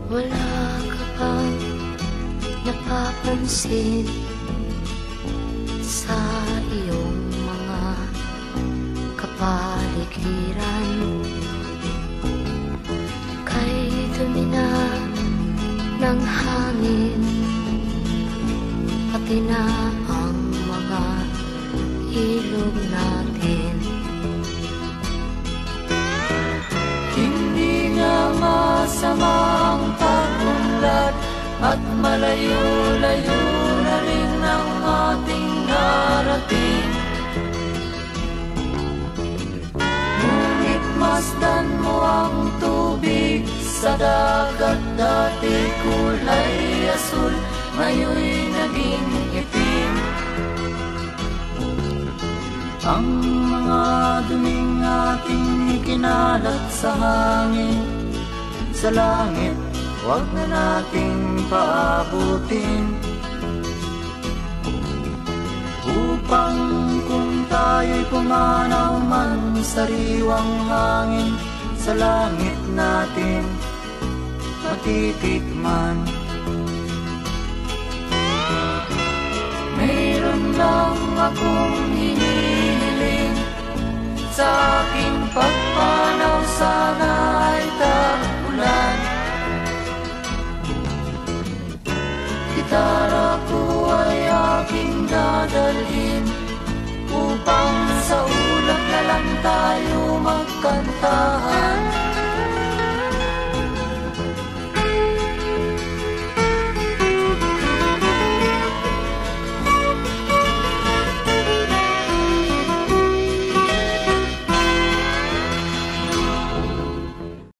Wala ka bang napapansin sa iyong mga kapaligiran? Kay dumi na ng hangin, pati na ang mga ilog natin. Hindi nga masamang pag-unlad at malayo-layo na rin ang ating narating. Ngunit masdan mo ang tubig sa dagat, dati kulay asul, ngayon'y naging itim. Ang mga duming ating ikinalat sa hangin, sa langit, huwag na nating paabutin. Upang kung tayo'y pumanaw man sa sariwang hangin, sa langit natin matitikman. Mayroon lang akong hinihiling, sa aking pagpanaw sana ay